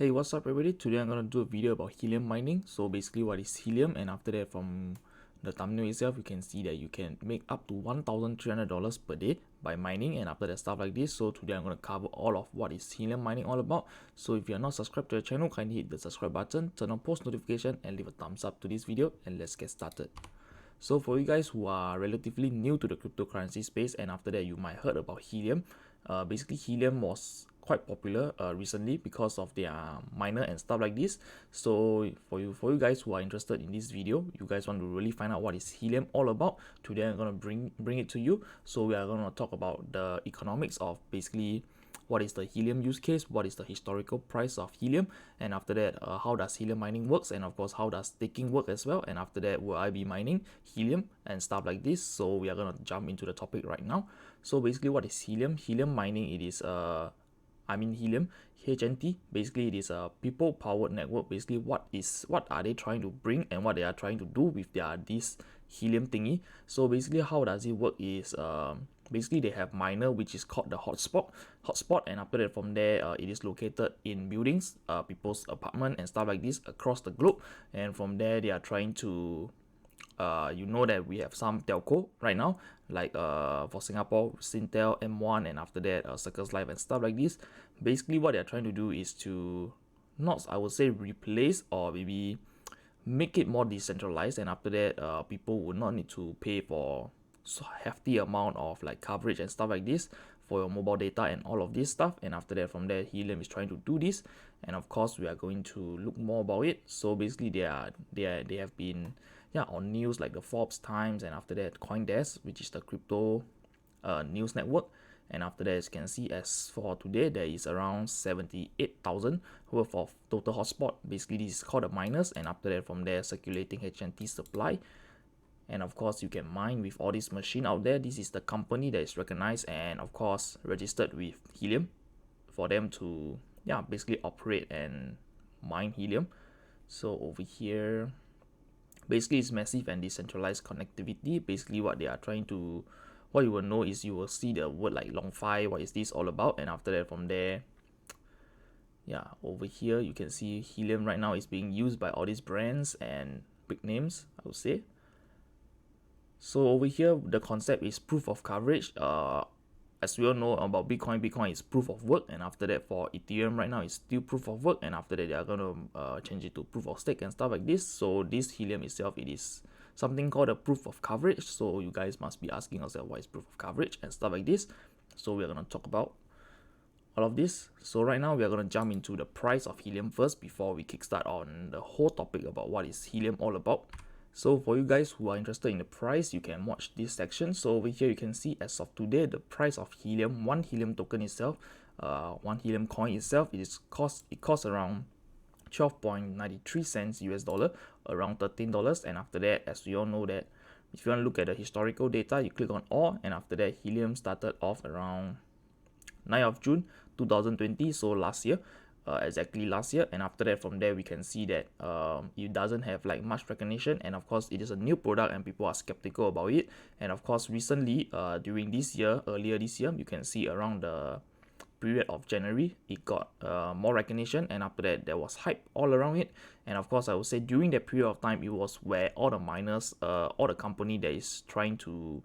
Hey, what's up everybody? Today I'm gonna do a video about helium mining. So basically what is helium, and after that from the thumbnail itself you can see that you can make up to $1,300 per day by mining and after that stuff like this. So today I'm gonna cover all of what is helium mining all about. So if you're not subscribed to the channel, kindly hit the subscribe button, turn on post notification and leave a thumbs up to this video, and let's get started. So for you guys who are relatively new to the cryptocurrency space and after that you might heard about helium, basically helium was quite popular recently because of their miner and stuff like this. So for you guys who are interested in this video, you guys want to really find out what is helium all about, today I'm gonna bring it to you. So we are gonna talk about the economics of basically what is the helium use case, what is the historical price of helium, and after that how does helium mining works, and of course how does staking work as well, and after that will I be mining helium and stuff like this. So we are gonna jump into the topic right now. So basically what is helium mining? It is helium HNT. Basically it is a people powered network. Basically what are they trying to bring and what they are trying to do with this helium thingy. So basically how does it work is basically they have miner which is called the hotspot, and after that from there it is located in buildings, people's apartment and stuff like this across the globe, and from there they are trying to you know that we have some telco right now, like for Singapore, Singtel, M1, and after that Circles Life and stuff like this. Basically what they're trying to do is to not, I would say, replace or maybe make it more decentralized, and after that people would not need to pay for so hefty amount of like coverage and stuff like this for your mobile data and all of this stuff. And after that from there helium is trying to do this, and of course we are going to look more about it. So basically they have been on news like the Forbes, Times, and after that CoinDesk, which is the crypto news network. And after that, as you can see, as for today, there is around 78,000 worth of total hotspot. Basically this is called the miners, and after that from there circulating HNT supply. And of course you can mine with all this machine out there. This is the company that is recognized and of course registered with helium for them to basically operate and mine helium. So over here basically it's massive and decentralized connectivity. Basically what they are trying to, what you will know is you will see the word like long-fi, what is this all about, and after that from there over here you can see helium right now is being used by all these brands and big names, I would say. So over here the concept is proof of coverage. As we all know about Bitcoin is proof of work, and after that for Ethereum right now it's still proof of work, and after that they are going to change it to proof of stake and stuff like this. So this helium itself, it is something called a proof of coverage. So you guys must be asking yourself what is proof of coverage and stuff like this. So we are going to talk about all of this. So right now we are going to jump into the price of helium first before we kickstart on the whole topic about what is helium all about. So for you guys who are interested in the price, you can watch this section. So over here you can see as of today the price of helium, one helium token itself, one helium coin itself, it costs around 12.93 cents US dollar, around $13. And after that, as we all know that if you want to look at the historical data, you click on all, and after that helium started off around 9th of June 2020, so last year. Exactly last year, and after that from there we can see that it doesn't have like much recognition, and of course it is a new product and people are skeptical about it. And of course recently during this year, earlier this year, you can see around the period of January it got more recognition, and after that there was hype all around it. And of course I would say during that period of time it was where all the miners, all the company that is trying to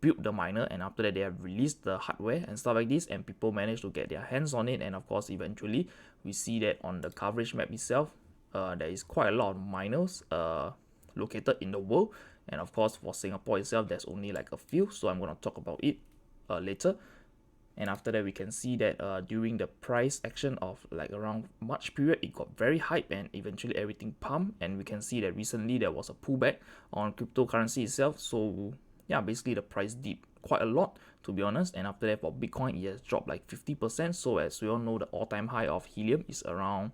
build the miner, and after that they have released the hardware and stuff like this, and people managed to get their hands on it. And of course eventually we see that on the coverage map itself there is quite a lot of miners located in the world, and of course for Singapore itself there's only like a few, so I'm going to talk about it later. And after that we can see that during the price action of like around March period, it got very hype and eventually everything pumped, and we can see that recently there was a pullback on cryptocurrency itself. So basically the price dipped quite a lot, to be honest. And after that for Bitcoin it has dropped like 50%. So as we all know, the all-time high of helium is around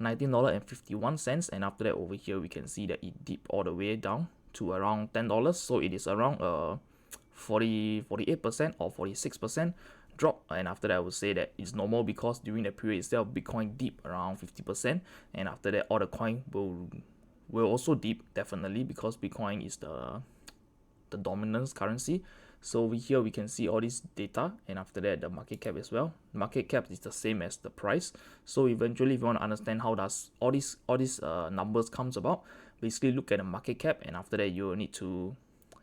$19.51, and after that over here we can see that it dipped all the way down to around $10. So it is around 48% or 46% drop. And after that I would say that it's normal because during the period itself Bitcoin dipped around 50%, and after that all the coin will also dip definitely because Bitcoin is the dominant currency. So over here we can see all this data, and after that the market cap as well. Market cap is the same as the price. So eventually, if you want to understand how does all these numbers comes about, basically look at the market cap, and after that you will need to,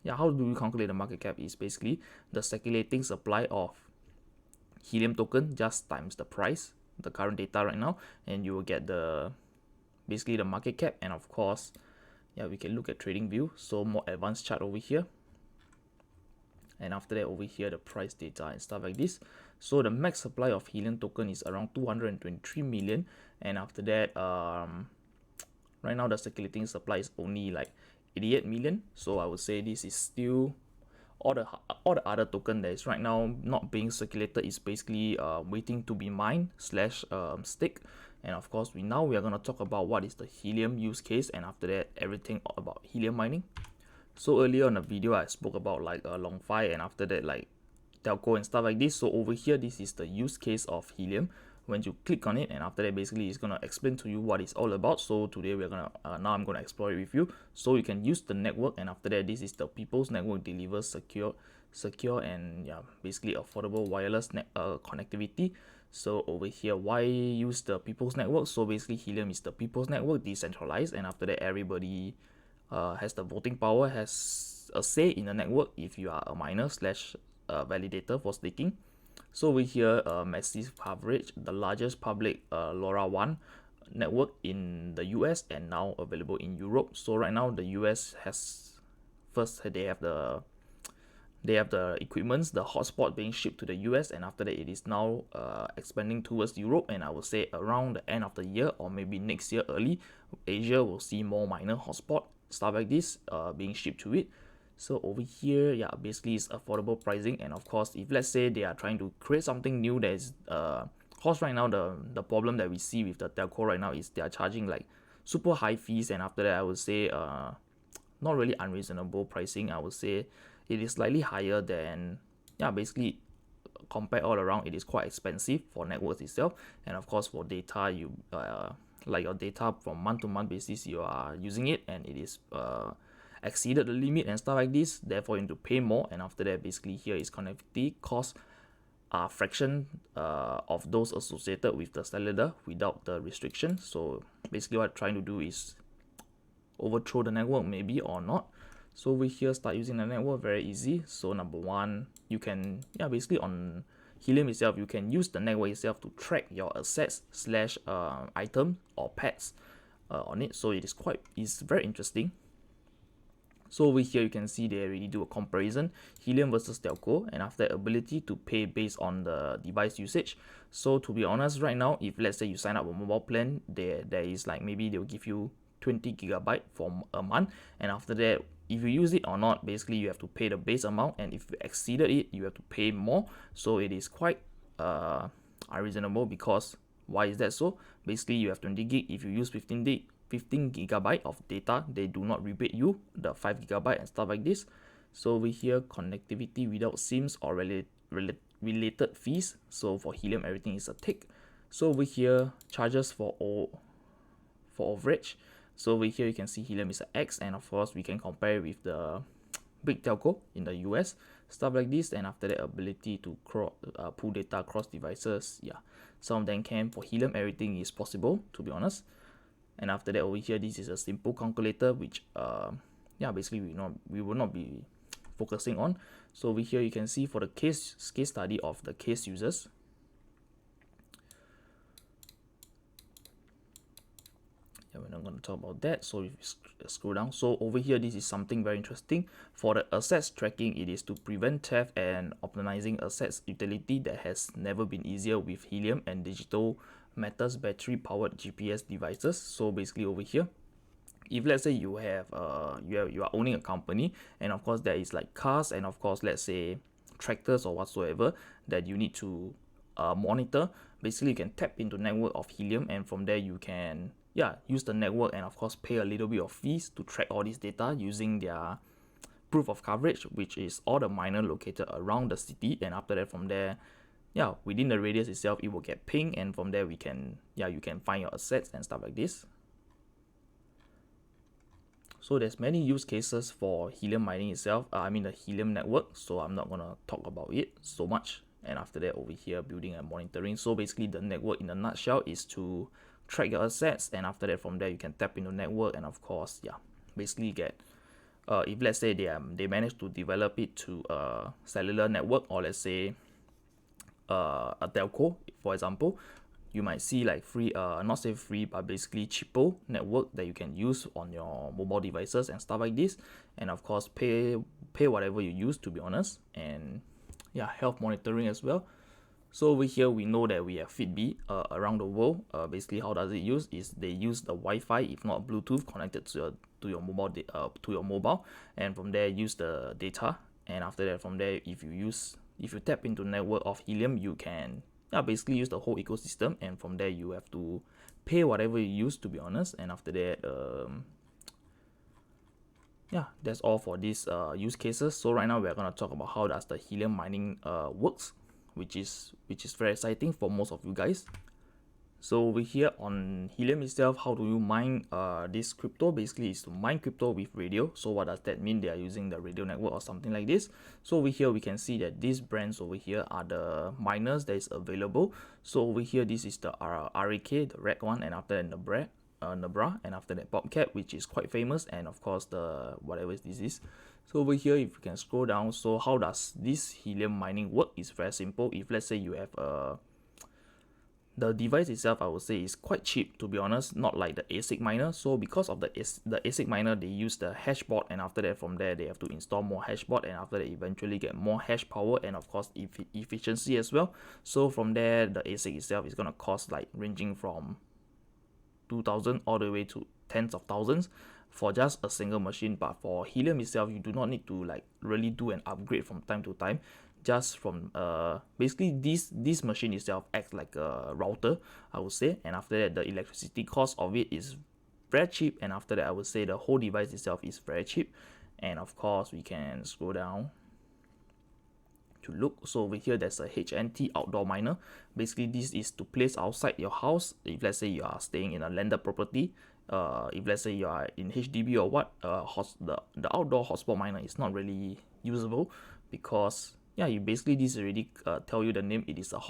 how do we calculate the market cap? Is basically the circulating supply of Helium token just times the price, the current data right now, and you will get the basically the market cap. And of course, we can look at trading view, so more advanced chart over here, and after that over here the price data and stuff like this. So the max supply of Helium token is around 223 million, and after that right now the circulating supply is only like 88 million. So I would say this is still all the other token that is right now not being circulated is basically waiting to be mined slash stake. And of course we are going to talk about what is the Helium use case, and after that everything about Helium mining. So earlier on the video I spoke about like LongFi, and after that like telco and stuff like this. So over here this is the use case of Helium. When you click on it, and after that basically it's gonna explain to you what it's all about. So today we're gonna now I'm gonna explore it with you. So you can use the network, and after that this is the people's network, delivers secure and basically affordable wireless connectivity. So over here, why use the people's network? So basically Helium is the people's network, decentralized, and after that everybody has the voting power, has a say in the network if you are a miner slash validator for staking. So over here, massive coverage, the largest public LoRaWAN network in the US, and now available in Europe. So right now the US has they have the equipments, the hotspot being shipped to the US, and after that it is now expanding towards Europe, and I would say around the end of the year or maybe next year early, Asia will see more miner hotspot stuff like this being shipped to it. So over here, basically it's affordable pricing. And of course, if let's say they are trying to create something new that is course right now the problem that we see with the telco right now is they are charging like super high fees, and after that I would say not really unreasonable pricing. I would say it is slightly higher than basically compared all around, it is quite expensive for networks itself. And of course for data, you like your data from month to month basis, you are using it and it is exceeded the limit and stuff like this, therefore you need to pay more. And after that basically here is connectivity cost fraction of those associated with the cellular without the restriction. So basically what I'm trying to do is overthrow the network maybe or not. So over here, start using the network, very easy. So number one, you can basically on Helium itself, you can use the network itself to track your assets slash item or pets on it. So it's very interesting. So over here you can see they already do a comparison, Helium versus telco, and after that ability to pay based on the device usage. So to be honest, right now if let's say you sign up a mobile plan, there is like maybe they'll give you 20 gigabyte for a month, and after that if you use it or not, basically you have to pay the base amount, and if you exceeded it you have to pay more. So it is quite unreasonable, because why is that so? Basically you have 20 gig, if you use 15 gigabyte of data, they do not rebate you the 5 gigabyte and stuff like this. So over here, connectivity without SIMs or related fees. So for Helium everything is a tick. So over here, charges for overage. So over here you can see Helium is an X, and of course we can compare with the big telco in the US, stuff like this. And after that, ability to pull data across devices, some of them can. For Helium everything is possible, to be honest. And after that over here, this is a simple calculator which basically we will not be focusing on. So over here you can see for the case study of the case users, we're not going to talk about that. So if you scroll down, so over here this is something very interesting. For the assets tracking, it is to prevent theft and optimizing assets utility that has never been easier with Helium and digital metals battery powered GPS devices. So basically over here, if let's say you have you are owning a company, and of course there is like cars, and of course let's say tractors or whatsoever that you need to monitor, basically you can tap into network of Helium, and from there you can use the network and of course pay a little bit of fees to track all this data using their proof of coverage, which is all the miner located around the city. And after that, from there, within the radius itself, it will get ping, and from there we can you can find your assets and stuff like this. So there's many use cases for helium mining itself. I mean the helium network. So I'm not gonna talk about it so much. And after that, over here, building and monitoring. So basically, the network in a nutshell is to track your assets, and after that, from there you can tap into network, and of course, yeah, basically get. If let's say they manage to develop it to a cellular network, or let's say a telco, for example, you might see like free, not say free, but basically cheaper network that you can use on your mobile devices and stuff like this, and of course pay whatever you use, to be honest, and yeah, health monitoring as well. So over here we know that we have Fitbit around the world. Basically, how does it use is they use the Wi-Fi, if not Bluetooth, connected to your mobile, and from there use the data. And after that, from there, if you tap into network of Helium, you can basically use the whole ecosystem, and from there you have to pay whatever you use, to be honest. And after that, yeah, that's all for these use cases. So right now we're gonna talk about how does the helium mining works, which is very exciting for most of you guys. So over here on Helium itself, how do you mine this crypto? Basically, is to mine crypto with radio. So what does that mean? They are using the radio network or something like this. So over here we can see that these brands over here are the miners that is available. So over here, this is the Rak, the red one, and after that the Nebra, and after that Bobcat, which is quite famous, and of course the whatever this is. So over here, if you can scroll down, so how does this helium mining work? It's very simple. If let's say you have the device itself, I would say, is quite cheap, to be honest, not like the ASIC miner. So because of the ASIC miner, they use the hash board, and after that, from there they have to install more hash board, and after that eventually get more hash power, and of course efficiency as well. So from there, the ASIC itself is gonna cost like ranging from 2,000 all the way to tens of thousands for just a single machine. But for helium itself, you do not need to like really do an upgrade from time to time. Just from basically this machine itself acts like a router, I would say, and after that the electricity cost of it is very cheap, and after that I would say the whole device itself is very cheap. And of course we can scroll down to look. So over here there's a HNT outdoor miner. Basically this is to place outside your house if let's say you are staying in a landed property. If let's say you are in HDB or what, the outdoor hotspot miner is not really usable, because yeah, you basically this already tell you the name. It is a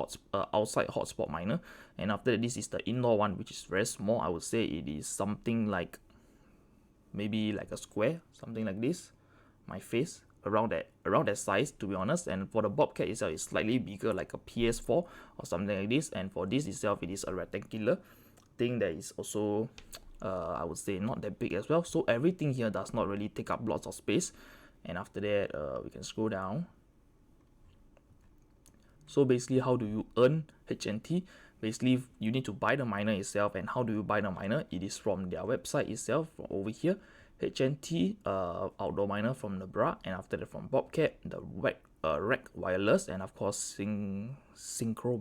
outside hotspot miner. And after that, this is the indoor one, which is very small. I would say it is something like maybe like a square, something like this, my face, around that size, to be honest. And for the Bobcat itself, is slightly bigger, like a PS4 or something like this. And for this itself, it is a rectangular thing that is also I would say not that big as well. So everything here does not really take up lots of space. And after that, we can scroll down. So basically, how do you earn HNT? Basically, you need to buy the miner itself. And how do you buy the miner? It is from their website itself, from over here. HNT outdoor miner from Nebra, and after that from Bobcat, the Rak Wireless, and of course Synchro.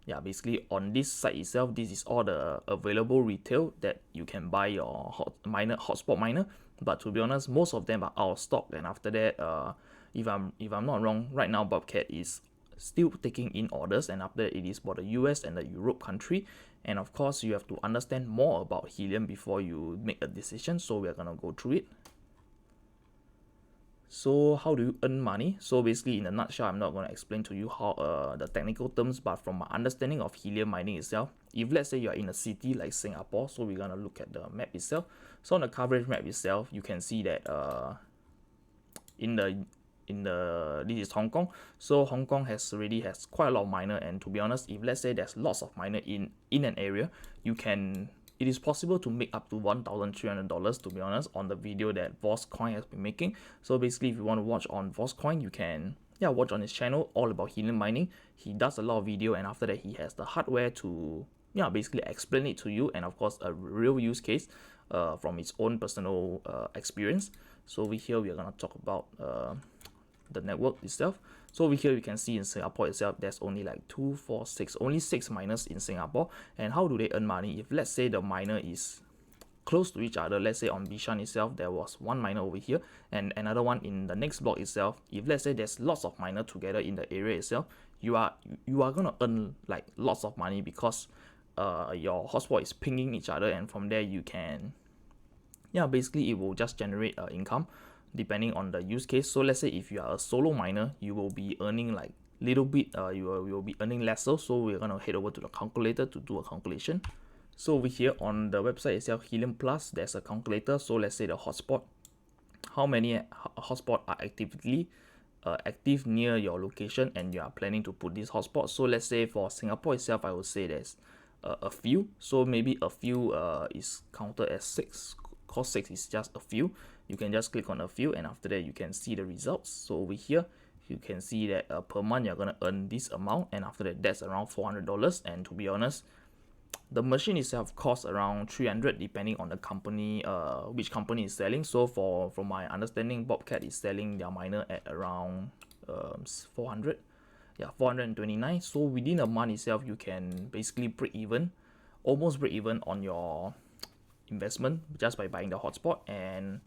Yeah, basically on this site itself, this is all the available retail that you can buy your hotspot miner. But to be honest, most of them are out of stock. And after that, if I'm not wrong, right now Bobcat is still taking in orders, and after that it is for the US and the Europe country. And of course you have to understand more about helium before you make a decision, so we're gonna go through it. So how do you earn money? So basically, in a nutshell, I'm not going to explain to you how the technical terms, but from my understanding of helium mining itself, if let's say you're in a city like Singapore, so we're going to look at the map itself. So on the coverage map itself, you can see that this is Hong Kong. So Hong Kong already has quite a lot of miner, and to be honest, if let's say there's lots of miner in an area, it is possible to make up to $1,300, to be honest, on the video that Voskcoin has been making. So basically, if you want to watch on Voskcoin, you can watch on his channel all about helium mining. He does a lot of video, and after that he has the hardware to basically explain it to you, and of course a real use case from his own personal experience. So over here we are going to talk about the network itself. So over here we can see in Singapore itself, there's only like 2, 4, 6, only 6 miners in Singapore. And how do they earn money? If let's say the miner is close to each other, let's say on Bishan itself there was one miner over here and another one in the next block itself. If let's say there's lots of miner together in the area itself, you are gonna earn like lots of money, because your hotspot is pinging each other, and from there you can yeah, basically it will just generate income depending on the use case. So let's say if you are a solo miner, you will be earning like little bit, you will be earning lesser. So we're gonna head over to the calculator to do a calculation. So over here on the website itself, Helium Plus, there's a calculator. So let's say the hotspot, how many hotspot are active near your location and you are planning to put this hotspot. So let's say for Singapore itself, I would say there's a few. So maybe a few is counted as 6, cause 6 is just a few. You can just click on a few and after that you can see the results. So over here you can see that per month you're gonna earn this amount, and after that that's around $400. And to be honest, the machine itself costs around 300 depending on the company, which company is selling. So from my understanding, Bobcat is selling their miner at around 400, yeah, 429. So within a month itself you can basically break even, almost break even on your investment just by buying the hotspot. And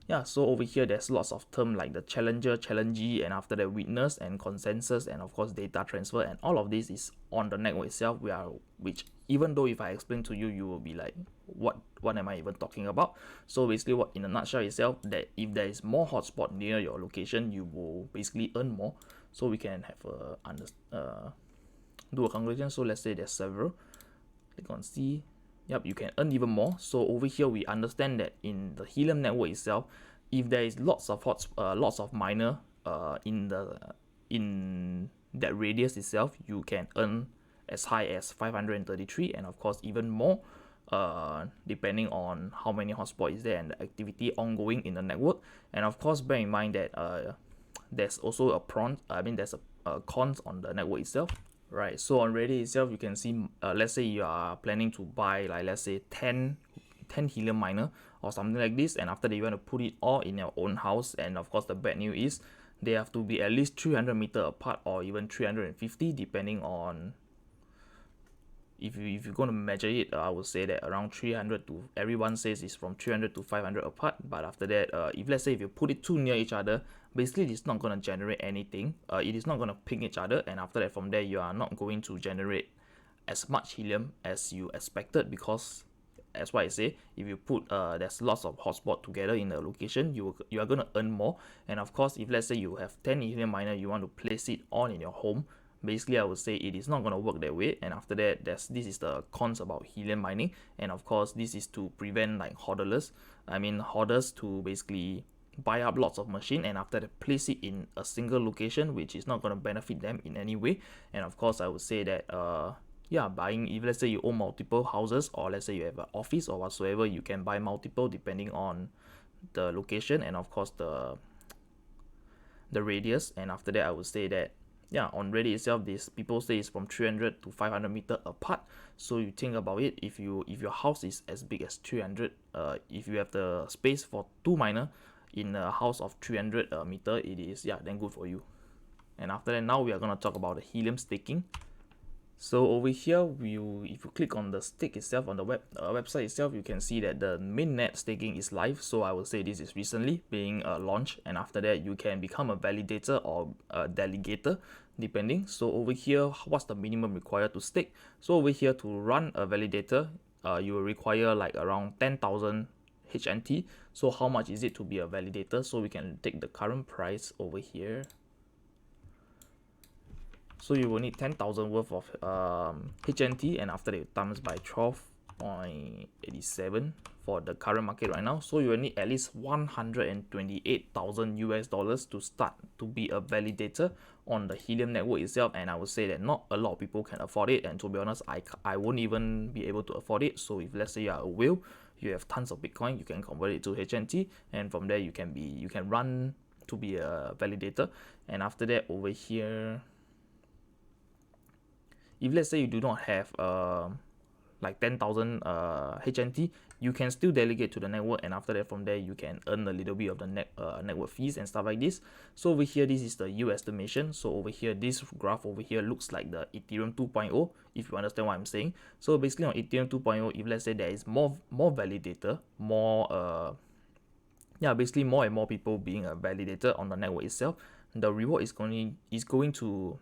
yeah, so over here there's lots of terms like the challenger, challengee, and after that witness and consensus, and of course data transfer, and all of this is on the network itself, which even though if I explain to you, you will be like, what am I even talking about? So basically, what in a nutshell itself, that if there is more hotspot near your location, you will basically earn more. So we can have do a calculation. So let's say there's several. Click on C. Yep, you can earn even more. So over here we understand that in the Helium network itself, if there is lots of miner in that radius itself, you can earn as high as 533, and of course even more depending on how many hotspot is there and the activity ongoing in the network. And of course bear in mind that there's also there's a cons on the network itself. Right, so on Reddit itself, you can see, let's say you are planning to buy, like, let's say 10 helium miner or something like this, and after that you want to put it all in your own house. And of course the bad news is they have to be at least 300 meter apart or even 350 depending on, if you're going to measure it, I would say that around 300 to, everyone says it's from 300 to 500 apart. But after that, if let's say if you put it too near each other, basically it's not going to generate anything. It is not going to ping each other, and after that from there you are not going to generate as much helium as you expected, because as what I say, if you put there's lots of hotspot together in a location, you are going to earn more. And of course if let's say you have 10 helium miner, you want to place it all in your home, basically I would say it is not going to work that way. And after that, this is the cons about helium mining. And of course this is to prevent like hoarders to basically buy up lots of machine and after that place it in a single location, which is not going to benefit them in any way. And of course I would say that buying, if let's say you own multiple houses, or let's say you have an office or whatsoever, you can buy multiple depending on the location and of course the radius. And after that I would say that, yeah, on Reddit itself, these people say it's from 300 to 500 meter apart. So you think about it, if your house is as big as 300, if you have the space for 2 miner in a house of 300 meter, it is, yeah, then good for you. And after that, now we are going to talk about the helium staking. So over here, if you click on the stake itself on the website itself, you can see that the mainnet staking is live. So I would say this is recently being launched, and after that you can become a validator or a delegator depending. So over here, what's the minimum required to stake? So over here, to run a validator, you will require like around 10,000 HNT. So how much is it to be a validator? So we can take the current price over here. So you will need 10,000 worth of HNT, and after that times by 12.87 for the current market right now. So you will need at least 128,000 US dollars to start to be a validator on the Helium network itself. And I would say that not a lot of people can afford it, and to be honest, I won't even be able to afford it. So if let's say you are a whale, you have tons of Bitcoin, you can convert it to HNT, and from there you can run to be a validator. And after that, over here, if let's say you do not have like 10,000 HNT, you can still delegate to the network, and after that from there you can earn a little bit of the network fees and stuff like this. So over here, this is the yield estimation. So over here, this graph over here looks like the Ethereum 2.0, if you understand what I'm saying. So basically on Ethereum 2.0, if let's say there is more validator, basically more and more people being a validator on the network itself, the reward is going to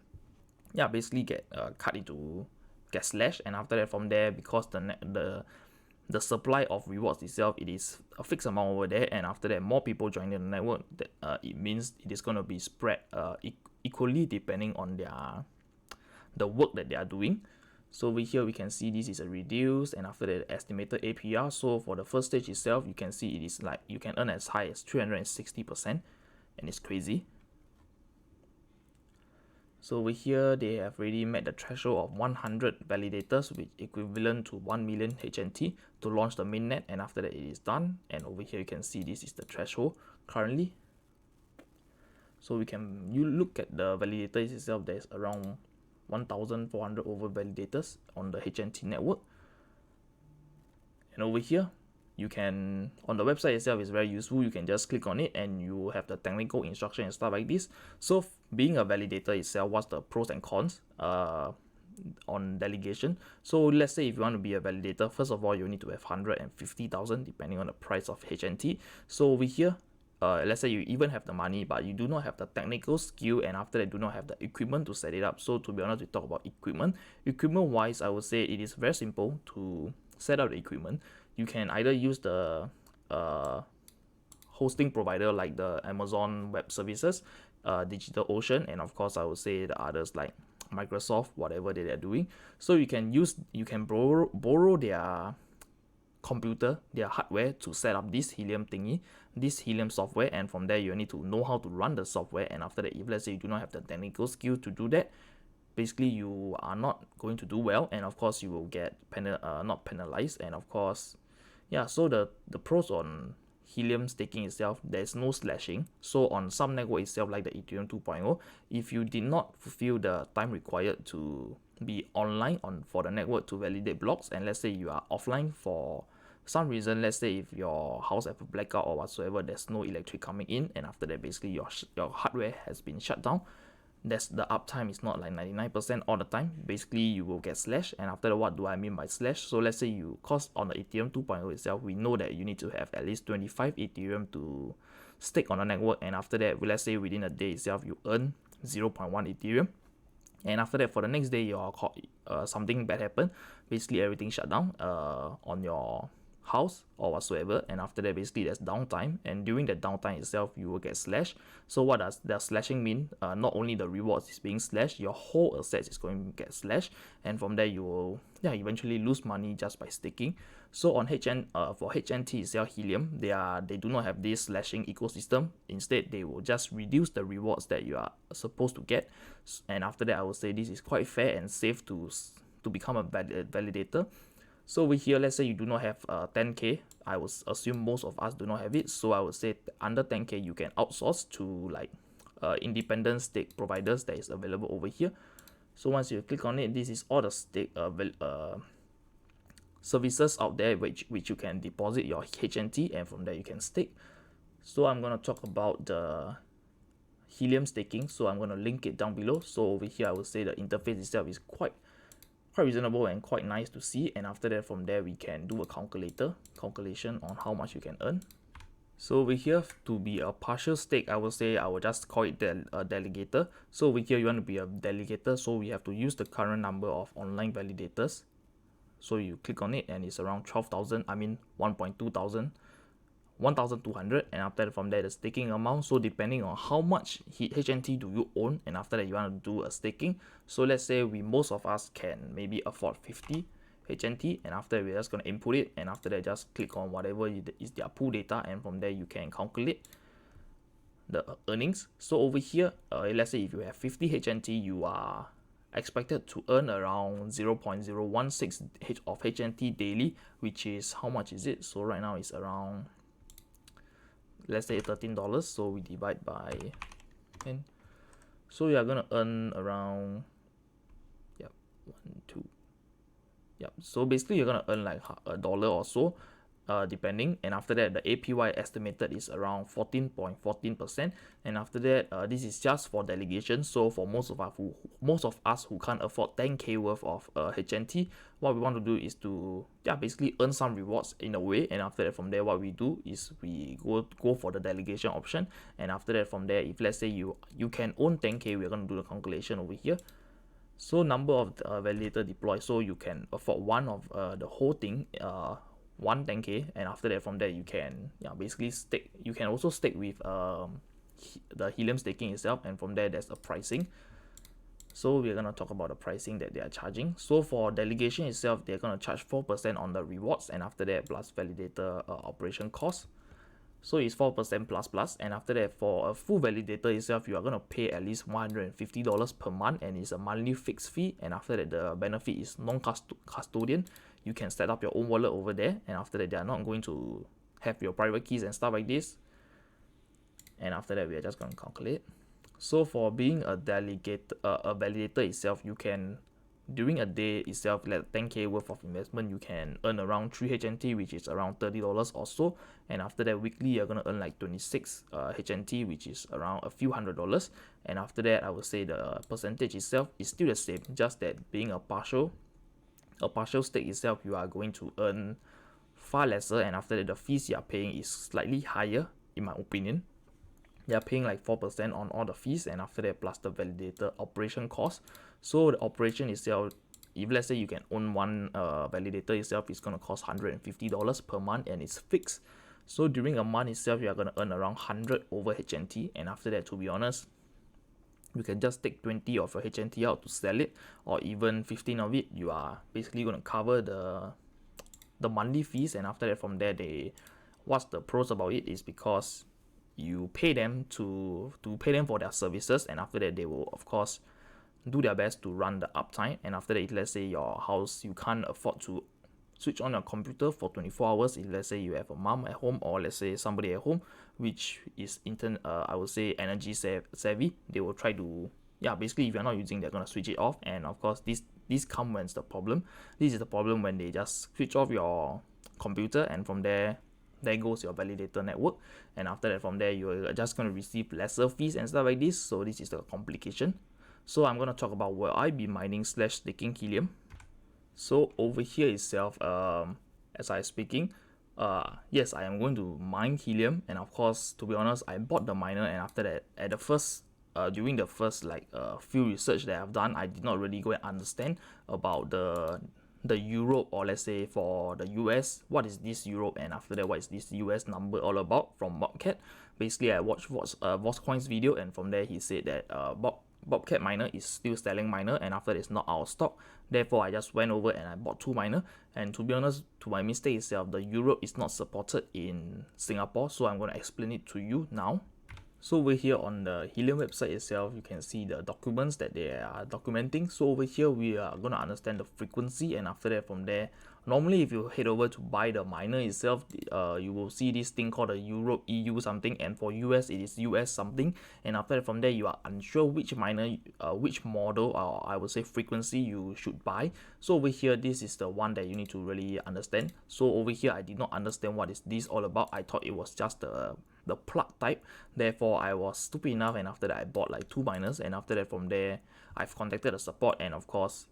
basically get slashed. And after that from there, because the the supply of rewards itself, it is a fixed amount over there, and after that more people joining the network, that it means it is going to be spread equally depending on the work that they are doing. So over here we can see this is a reduced, and after that estimated APR. So for the first stage itself, you can see it is like you can earn as high as 360%, and it's crazy. So over here they have already met the threshold of 100 validators, which equivalent to 1 million HNT, to launch the mainnet, and after that it is done. And over here you can see this is the threshold currently. So you look at the validators itself, there's around 1,400 over validators on the HNT network. And over here you can, on the website itself is very useful, you can just click on it and you have the technical instruction and stuff like this. So being a validator itself, what's the pros and cons on delegation? So let's say if you want to be a validator, first of all you need to have 150,000 depending on the price of HNT. So over here, let's say you even have the money but you do not have the technical skill, and after that do not have the equipment to set it up. So to be honest, we talk about equipment wise, I would say it is very simple to set up the equipment. You can either use the hosting provider like the Amazon Web Services, DigitalOcean, and of course I would say the others like Microsoft, whatever they are doing. So you can borrow their computer, their hardware, to set up this Helium thingy, this Helium software, and from there you need to know how to run the software. And after that, if let's say you do not have the technical skill to do that, basically you are not going to do well, and of course you will get not penalized. And of course, yeah, so the pros on Helium staking itself, there's no slashing. So on some network itself like the Ethereum 2.0, if you did not fulfill the time required to be online for the network to validate blocks, and let's say you are offline for some reason, let's say if your house have a blackout or whatsoever, there's no electric coming in, and after that basically your hardware has been shut down, that's the uptime is not like 99% all the time, basically you will get slashed. And after that, what do I mean by slash? So let's say cause on the Ethereum 2.0 itself, we know that you need to have at least 25 Ethereum to stake on the network, and after that, let's say within a day itself you earn 0.1 Ethereum, and after that for the next day something bad happened, basically everything shut down on your house or whatsoever, and after that basically there's downtime, and during that downtime itself you will get slashed. So what does the slashing mean? Not only the rewards is being slashed, your whole assets is going to get slashed, and from there you will eventually lose money just by staking. So on for HNT itself, Helium, they do not have this slashing ecosystem. Instead they will just reduce the rewards that you are supposed to get, and after that I would say this is quite fair and safe to become a validator. So over here, let's say you do not have 10k, I would assume most of us do not have it, so I would say under 10k you can outsource to like independent stake providers that is available over here. So once you click on it, this is all the stake services out there which you can deposit your HNT, and from there you can stake. So I'm going to talk about the Helium staking, so I'm going to link it down below. So over here I would say the interface itself is quite reasonable and quite nice to see, and after that from there we can do a calculation on how much you can earn. So over here, to be a partial stake, I would say I will just call it a delegator. So over here you want to be a delegator, so we have to use the current number of online validators. So you click on it and it's around 12,000, I mean 1,200, and after that from there the staking amount. So depending on how much HNT do you own, and after that you want to do a staking. So let's say most of us can maybe afford 50 HNT, and after we're just going to input it, and after that just click on whatever is their pool data, and from there you can calculate the earnings. So over here, let's say if you have 50 HNT, you are expected to earn around 0.016 of HNT daily, which is, how much is it? So right now it's around, let's say $13, so we divide by 10. So you are gonna earn around, so basically you're gonna earn like $1 or so, depending. And after that the APY estimated is around 14.14%, and after that this is just for delegation. So for most of us who can't afford 10k worth of HNT, what we want to do is to basically earn some rewards in a way, and after that from there what we do is we go for the delegation option. And after that from there, if let's say you can own 10k, we're going to do the calculation over here. So number of validator deployed, so you can afford one of the whole thing one 10k, and after that from there you can basically stake. You can also stake with the Helium staking itself, and from there there's a pricing. So we're gonna talk about the pricing that they are charging. So for delegation itself, they're gonna charge 4% on the rewards, and after that plus validator operation cost. So it's 4% plus, and after that for a full validator itself, you are gonna pay at least $150 per month, and it's a monthly fixed fee. And after that, the benefit is non-custodian. You can set up your own wallet over there, and after that, they are not going to have your private keys and stuff like this. And after that, we are just gonna calculate. So for being a validator itself, you can, during a day itself, like 10k worth of investment, you can earn around 3 HNT, which is around $30 or so. And after that, weekly you're gonna earn like 26 HNT, which is around a few $100s. And after that, I would say the percentage itself is still the same, just that being a partial stake itself, you are going to earn far lesser. And after that, the fees you are paying is slightly higher, in my opinion. They are paying like 4% on all the fees, and after that plus the validator operation cost. So the operation itself, if let's say you can own one validator itself, it's gonna cost $150 per month, and it's fixed. So during a month itself, you are gonna earn around 100 over HNT, and after that, to be honest, you can just take 20 of your HNT out to sell it, or even 15 of it. You are basically gonna cover the monthly fees, and after that, from there, what's the pros about it is because you pay them to pay them for their services, and after that they will of course do their best to run the uptime. And after that, if let's say your house, you can't afford to switch on your computer for 24 hours, if let's say you have a mom at home, or let's say somebody at home which is I would say energy savvy, they will try to basically, if you're not using, they're gonna switch it off. And of course this comes when the problem. This is the problem when they just switch off your computer, and from there goes your validator network. And after that, from there, you're just going to receive lesser fees and stuff like this. So this is the complication. So I'm going to talk about where I be mining / staking helium. So over here itself, as I speaking, yes, I am going to mine helium. And of course, to be honest, I bought the miner, and after that, at the first during the first few research that I've done, I did not really go and understand about the Europe, or let's say for the US, what is this Europe, and after that, what is this US number all about from Bobcat. Basically, I watched Voskcoin's video, and from there he said that Bobcat miner is still selling miner, and after that, it's not out of stock. Therefore, I just went over and I bought 2 miner. And to be honest, to my mistake itself, the Europe is not supported in Singapore, so I'm going to explain it to you now. So over here on the Helium website itself, you can see the documents that they are documenting. So over here, we are going to understand the frequency, and after that, from there, normally if you head over to buy the miner itself, you will see this thing called the Europe EU something, and for US it is US something. And after that, from there, you are unsure which miner, which model, or I would say frequency you should buy. So over here, this is the one that you need to really understand. So over here, I did not understand what is this all about. I thought it was just the plug type. Therefore, I was stupid enough, and after that, I bought like 2 miners. And after that, from there, I've contacted the support, and of course,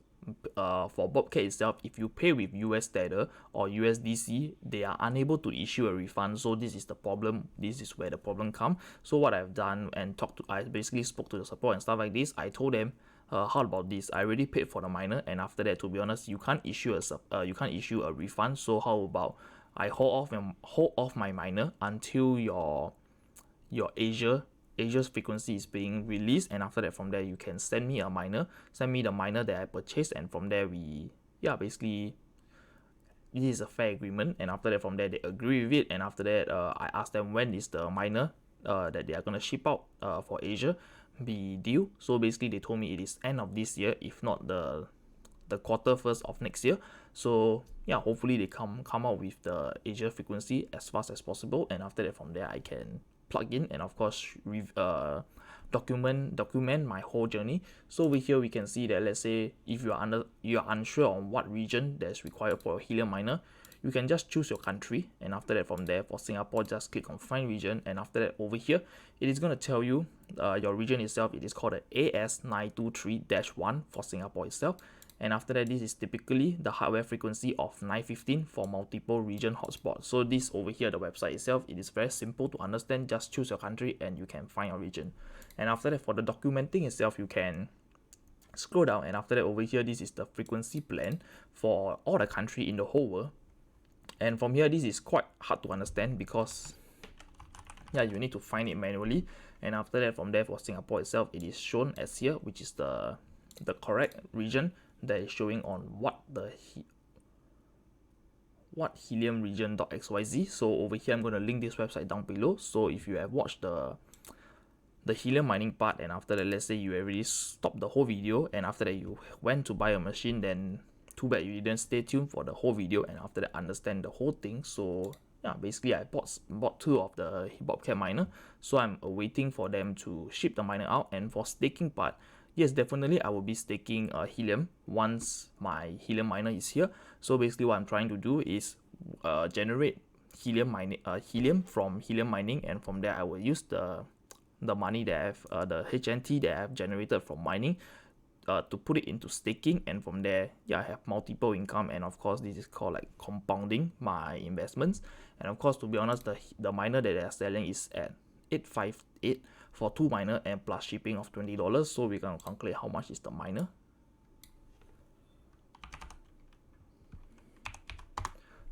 for Bobcat itself, if you pay with US Tether or USDC, they are unable to issue a refund. So this is the problem. This is where the problem comes. So what I've done and I basically spoke to the support and stuff like this. I told them, how about this? I already paid for the miner, and after that, to be honest, you can't issue a refund. So how about I hold off my miner until your Asia's frequency is being released, and after that, from there, you can send me the miner that I purchased, and from there basically this is a fair agreement. And after that, from there, they agree with it. And after that, I asked them when is the miner that they are gonna ship out for Asia be due. So basically, they told me it is end of this year, if not the quarter first of next year. So hopefully they come out with the Asia frequency as fast as possible. And after that, from there, I can plug in and of course document my whole journey. So over here we can see that, let's say if you are unsure on what region that's required for a helium miner, you can just choose your country, and after that, from there, for Singapore, just click on find region, and after that, over here it is going to tell you your region itself. It is called a AS923-1 for Singapore itself. And after that, this is typically the hardware frequency of 915 for multiple region hotspots. So this over here, the website itself, it is very simple to understand. Just choose your country and you can find your region. And after that, for the documenting itself, you can scroll down, and after that, over here, this is the frequency plan for all the country in the whole world. And from here, this is quite hard to understand because yeah, you need to find it manually. And after that, from there, for Singapore itself, it is shown as here, which is the correct region that is showing on what helium region.xyz. So over here, I'm going to link this website down below. So if you have watched the helium mining part, and after that, let's say you already stopped the whole video, and after that you went to buy a machine, then too bad you didn't stay tuned for the whole video and after that understand the whole thing. So yeah, basically I bought 2 of the Bobcat miner, so I'm awaiting for them to ship the miner out. And for staking part, yes, definitely I will be staking helium once my helium miner is here. So basically what I'm trying to do is generate helium from helium mining, and from there I will use the money that I've the HNT that I've generated from mining to put it into staking, and from there, yeah, I have multiple income. And of course, this is called like compounding my investments. And of course, to be honest, the miner that they are selling is at 858 for 2 miner and plus shipping of $20. So we're gonna calculate how much is the miner.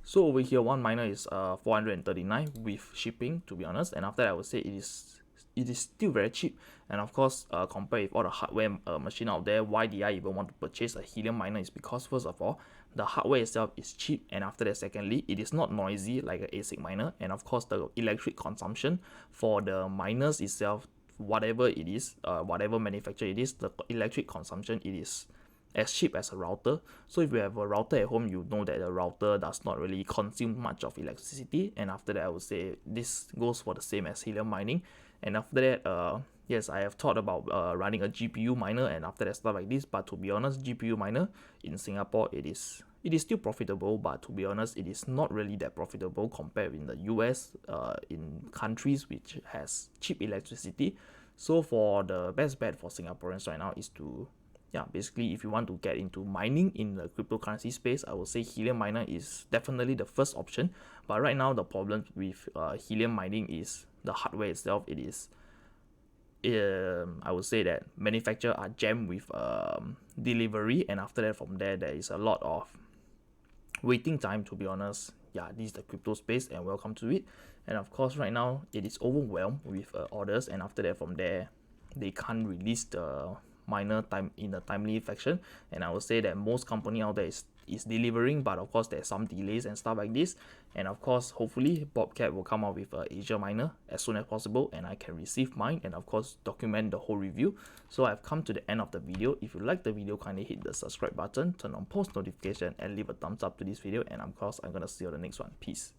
So over here, 1 miner is 439 with shipping, to be honest. And after that, I would say it is still very cheap. And of course, compared with all the hardware machine out there, why did I even want to purchase a helium miner is because first of all, the hardware itself is cheap, and after that, secondly, it is not noisy like an ASIC miner. And of course, the electric consumption for the miners itself, whatever it is, whatever manufacturer it is, the electric consumption, it is as cheap as a router. So if you have a router at home, you know that the router does not really consume much of electricity. And after that, I would say this goes for the same as helium mining. And after that, yes, I have thought about running a GPU miner and after that stuff like this. But to be honest, GPU miner in Singapore, it is still profitable, but to be honest, it is not really that profitable compared in the US, in countries which has cheap electricity. So for the best bet for Singaporeans right now is to, yeah, basically if you want to get into mining in the cryptocurrency space, I would say helium miner is definitely the first option. But right now the problem with helium mining is the hardware itself. It is I would say that manufacturers are jammed with delivery, and after that, from there is a lot of waiting time, to be honest. Yeah, this is the crypto space and welcome to it. And of course right now it is overwhelmed with orders, and after that, from there they can't release the miner time in a timely fashion. And I would say that most company out there is delivering, but of course there's some delays and stuff like this. And of course, hopefully Bobcat will come out with a Asia miner as soon as possible, and I can receive mine and of course document the whole review. So I've come to the end of the video. If you like the video, kindly hit the subscribe button, turn on post notification, and leave a thumbs up to this video. And of course, I'm gonna see you on the next one. Peace.